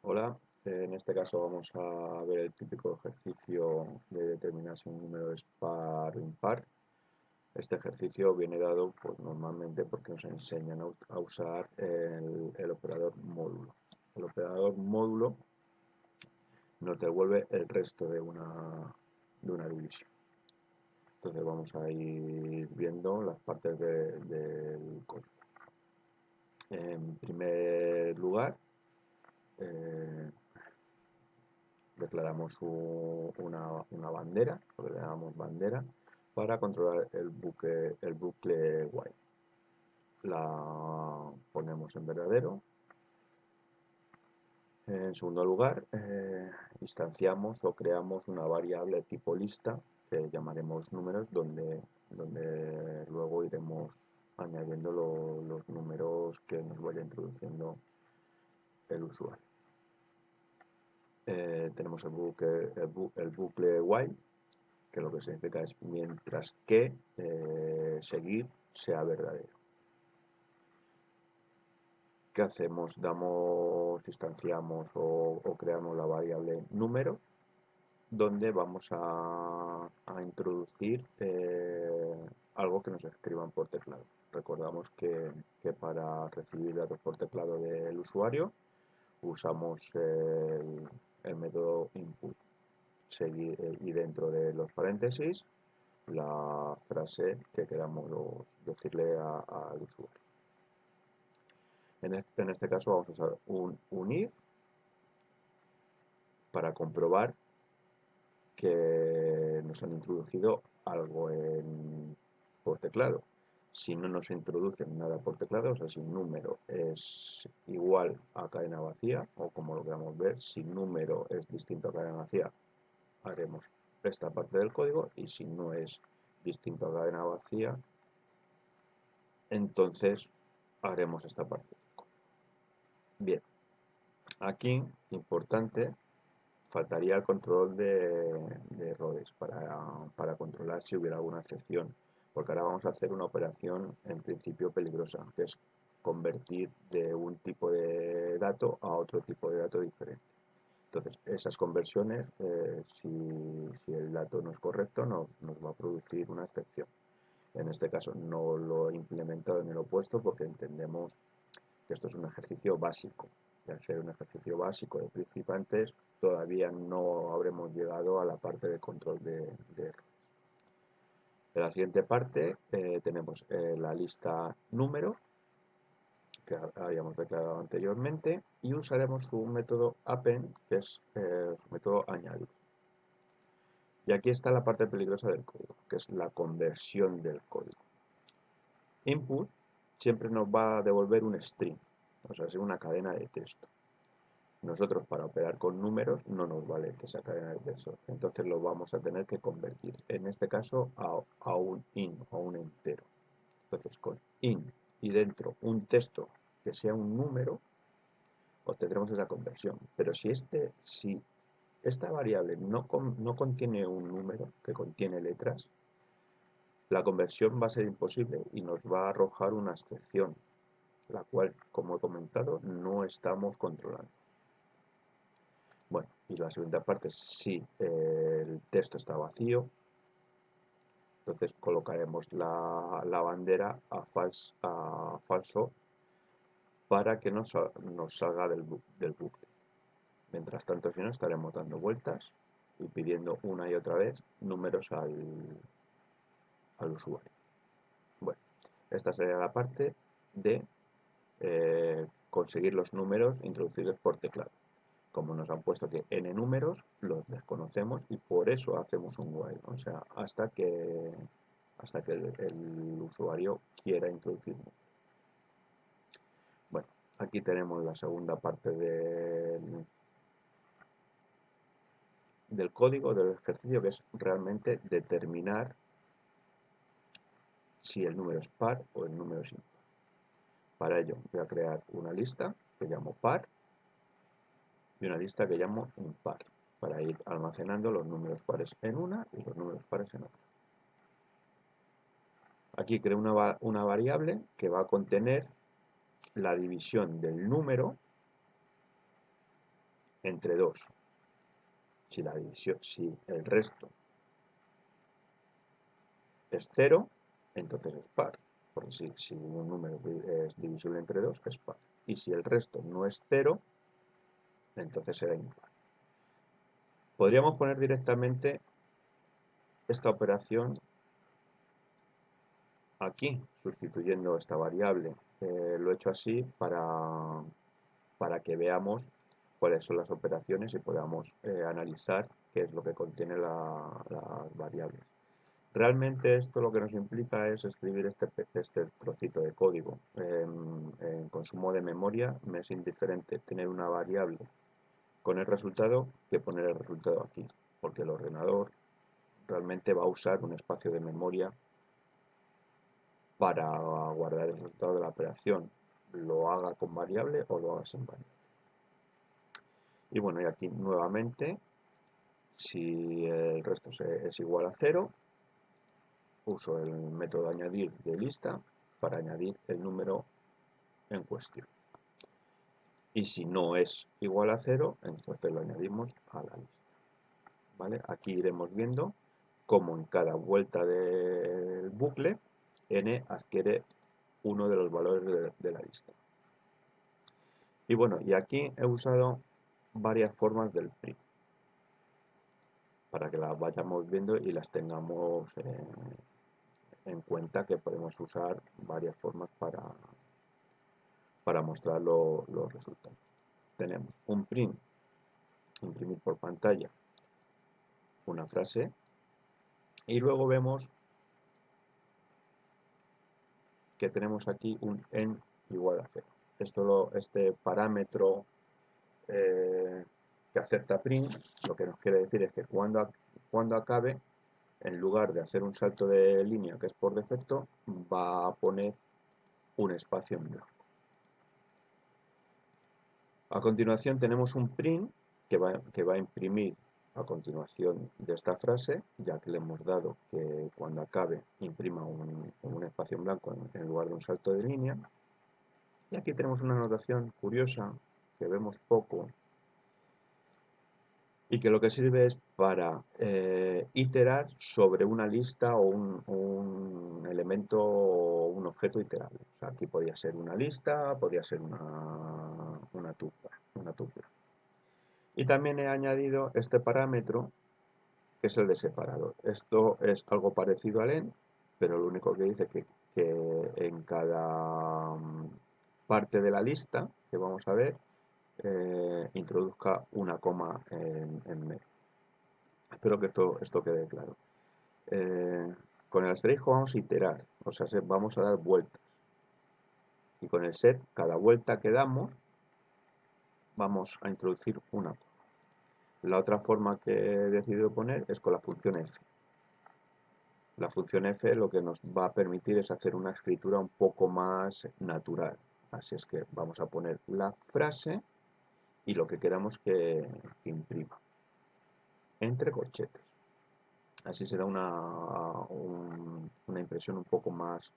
Hola, en este caso vamos a ver el típico ejercicio de determinar si un número es par o impar. Este ejercicio viene dado pues, normalmente porque nos enseñan a usar el operador módulo. El operador módulo nos devuelve el resto de una división. Entonces vamos a ir viendo las partes del código. En primer lugar, eh, declaramos una bandera, lo que le llamamos bandera, para controlar el bucle while. La ponemos en verdadero. En segundo lugar, instanciamos o creamos una variable tipo lista que llamaremos números, donde luego iremos añadiendo los números que nos vaya introduciendo el usuario. Tenemos el bucle while, que lo que significa es mientras que seguir sea verdadero. ¿Qué hacemos? Instanciamos o creamos la variable número, donde vamos a introducir algo que nos escriban por teclado. Recordamos que para recibir datos por teclado del usuario usamos el método input y dentro de los paréntesis la frase que queramos decirle al usuario. En este caso vamos a usar un if para comprobar que nos han introducido algo por teclado. Si no nos introducen nada por teclado, o sea, si un número es igual a cadena vacía, o como lo queramos ver, si número es distinto a cadena vacía, haremos esta parte del código, y si no es distinto a cadena vacía, entonces haremos esta parte. Bien, aquí, importante, faltaría el control de errores para controlar si hubiera alguna excepción, porque ahora vamos a hacer una operación en principio peligrosa, que es convertir de un tipo de dato a otro tipo de dato diferente. Entonces, esas conversiones, si el dato no es correcto, nos va a producir una excepción. En este caso no lo he implementado en el opuesto porque entendemos que esto es un ejercicio básico. Y al ser un ejercicio básico de principiantes, todavía no habremos llegado a la parte de control de errores. En la siguiente parte tenemos la lista número, que habíamos declarado anteriormente, y usaremos un método append, que es su método añadir. Y aquí está la parte peligrosa del código, que es la conversión del código. Input siempre nos va a devolver un string, o sea, es una cadena de texto. Nosotros para operar con números no nos vale esa cadena de texto, entonces lo vamos a tener que convertir, en este caso a un int, a un entero. Entonces con int y dentro un texto que sea un número, obtendremos esa conversión. Pero si esta variable no contiene un número, que contiene letras, la conversión va a ser imposible y nos va a arrojar una excepción, la cual, como he comentado, no estamos controlando. Bueno, y la segunda parte es si el texto está vacío, entonces colocaremos la bandera a falso para que nos salga del bucle. Mientras tanto, si no, estaremos dando vueltas y pidiendo una y otra vez números al usuario. Bueno, esta sería la parte de conseguir los números introducidos por teclado. Como nos han puesto que n números, los desconocemos y por eso hacemos un while, o sea, hasta que el usuario quiera introducirlo. Bueno, aquí tenemos la segunda parte del código, del ejercicio, que es realmente determinar si el número es par o el número es impar. Para ello voy a crear una lista que llamo par y una lista que llamo impar, para ir almacenando los números pares en una y los números pares en otra. Aquí creo una variable que va a contener la división del número entre 2. Si el resto es 0, entonces es par. Porque si un número es divisible entre 2, es par. Y si el resto no es 0, entonces será impar. Podríamos poner directamente esta operación aquí, sustituyendo esta variable. Lo he hecho así para que veamos cuáles son las operaciones y podamos analizar qué es lo que contiene las variables. Realmente esto lo que nos implica es escribir este trocito de código. En consumo de memoria me es indiferente tener una variable con el resultado que poner el resultado aquí, porque el ordenador realmente va a usar un espacio de memoria para guardar el resultado de la operación, lo haga con variable o lo haga sin variable. Y bueno, y aquí nuevamente, si el resto es igual a 0, uso el método añadir de lista para añadir el número en cuestión. Y si no es igual a 0, entonces lo añadimos a la lista. ¿Vale? Aquí iremos viendo cómo en cada vuelta del bucle n adquiere uno de los valores de la lista. Y bueno, y aquí he usado varias formas del print para que las vayamos viendo y las tengamos en cuenta, que podemos usar varias formas para mostrar los resultados. Tenemos un print, imprimir por pantalla, una frase, y luego vemos que tenemos aquí un n igual a 0. Este parámetro que acepta print, lo que nos quiere decir es que cuando acabe, en lugar de hacer un salto de línea que es por defecto, va a poner un espacio en blanco. A continuación tenemos un print que va a imprimir a continuación de esta frase, ya que le hemos dado que cuando acabe imprima un espacio en blanco en lugar de un salto de línea. Y aquí tenemos una notación curiosa que vemos poco y que lo que sirve es para iterar sobre una lista o un elemento o un objeto iterable. O sea, aquí podría ser una lista, podría ser una tupla. Y también he añadido este parámetro, que es el de separador. Esto es algo parecido al en, pero lo único que dice que en cada parte de la lista que vamos a ver, introduzca una coma en medio. Espero que esto quede claro. Con el asterisco vamos a iterar, o sea, vamos a dar vueltas. Y con el set, cada vuelta que damos, vamos a introducir una coma. La otra forma que he decidido poner es con la función f. La función f lo que nos va a permitir es hacer una escritura un poco más natural. Así es que vamos a poner la frase y lo que queramos que imprima entre corchetes. Así será una impresión un poco más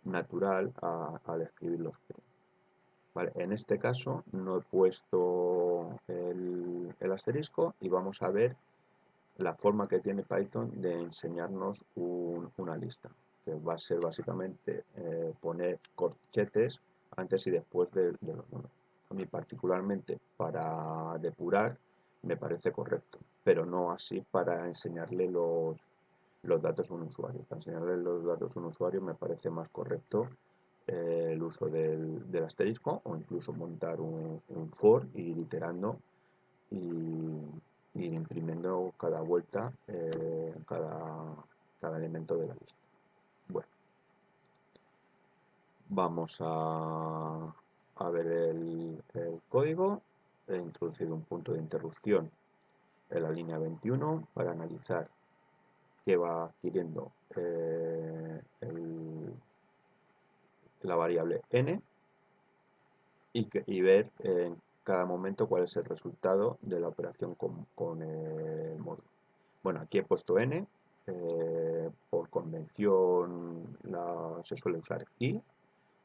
natural al escribir los prints. Vale, en este caso no he puesto el asterisco y vamos a ver la forma que tiene Python de enseñarnos una lista, que va a ser básicamente poner corchetes antes y después de los números. A mí particularmente para depurar me parece correcto, pero no así para enseñarle los datos a un usuario. Para enseñarle los datos a un usuario me parece más correcto el uso del asterisco, o incluso montar un for y ir iterando y ir imprimiendo cada vuelta cada elemento de la lista. Bueno, vamos a ver el código. He introducido un punto de interrupción en la línea 21 para analizar qué va adquiriendo la variable n y ver en cada momento cuál es el resultado de la operación con el módulo. Bueno, aquí he puesto n, por convención se suele usar i,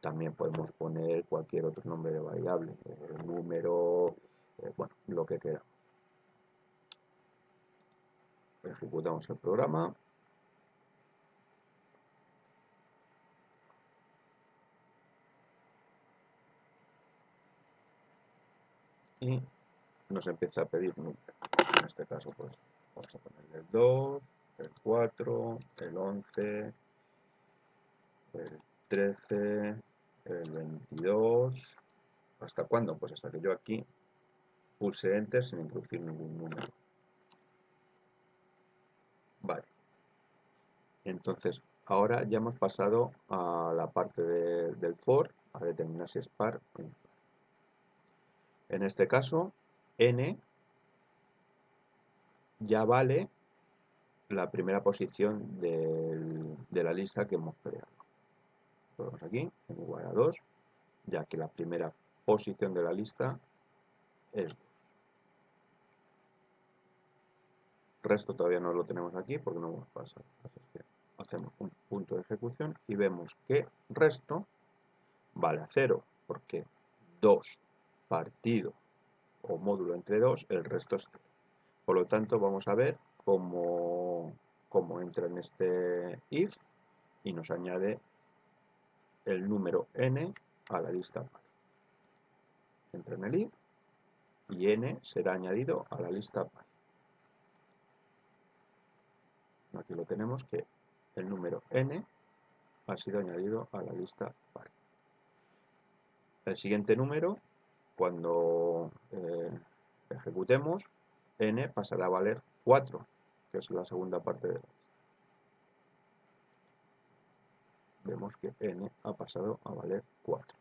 también podemos poner cualquier otro nombre de variable, número, bueno, lo que queramos. Ejecutamos el programa. Y nos empieza a pedir números. En este caso, pues vamos a ponerle el 2, el 4, el 11, el 13, el 22. ¿Hasta cuándo? Pues hasta que yo aquí pulse Enter sin introducir ningún número. Vale. Entonces, ahora ya hemos pasado a la parte del for, a determinar si es par o impar. En este caso, n ya vale la primera posición de la lista que hemos creado. Ponemos aquí, n igual a 2, ya que la primera posición de la lista es 2. El resto todavía no lo tenemos aquí porque no hemos pasado. Así que hacemos un punto de ejecución y vemos que resto vale a 0, porque 2 partido o módulo entre 2, el resto es 0. Por lo tanto, vamos a ver cómo entra en este if y nos añade el número n a la lista par. Entra en el if y n será añadido a la lista par. Aquí lo tenemos, que el número n ha sido añadido a la lista par. El siguiente número, cuando ejecutemos, n pasará a valer 4, que es la segunda parte de la lista. Vemos que n ha pasado a valer 4.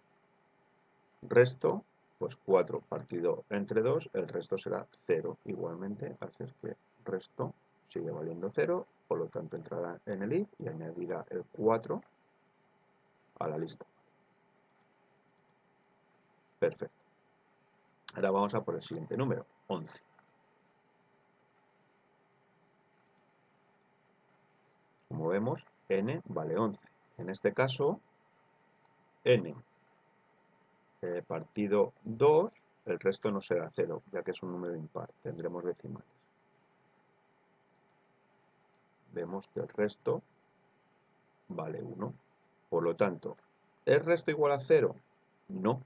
Resto, pues 4 partido entre 2, el resto será 0 igualmente, así es que resto sigue valiendo 0, por lo tanto entrará en el if y añadirá el 4 a la lista. Perfecto. Ahora vamos a por el siguiente número, 11. Como vemos, n vale 11. En este caso, n partido 2, el resto no será 0, ya que es un número impar, tendremos decimales. Vemos que el resto vale 1. Por lo tanto, ¿es resto igual a 0? No.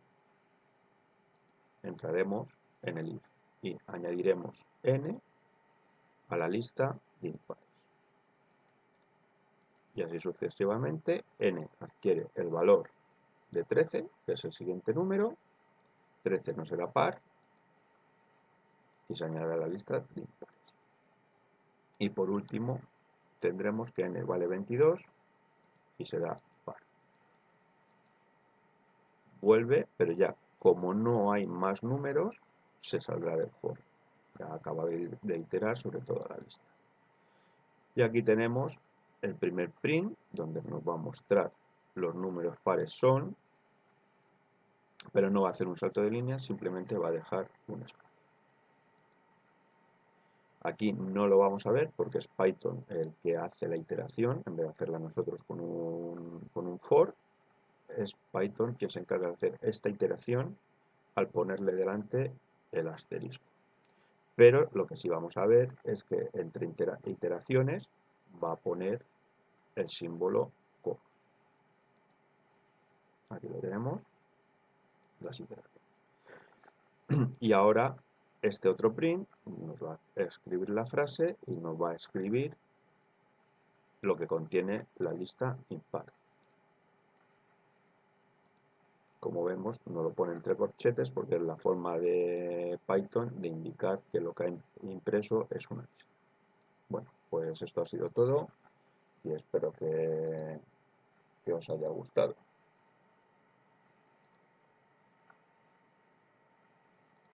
Entraremos en el if y añadiremos n a la lista de impares. Y así sucesivamente, n adquiere el valor de 13, que es el siguiente número. 13 no será par y se añade a la lista de impares. Y por último, tendremos que n vale 22 y será par. Vuelve, pero ya como no hay más números, se saldrá del for. Ya acaba de iterar sobre toda la lista. Y aquí tenemos el primer print, donde nos va a mostrar los números pares son, pero no va a hacer un salto de línea, simplemente va a dejar un espacio. Aquí no lo vamos a ver porque es Python el que hace la iteración, en vez de hacerla nosotros con un for, es Python quien se encarga de hacer esta iteración al ponerle delante el asterisco. Pero lo que sí vamos a ver es que entre iteraciones va a poner el símbolo coma. Aquí lo tenemos, las iteraciones. Y ahora este otro print nos va a escribir la frase y nos va a escribir lo que contiene la lista impar. Como vemos, no lo pone entre corchetes porque es la forma de Python de indicar que lo que ha impreso es una lista. Bueno, pues esto ha sido todo y espero que os haya gustado.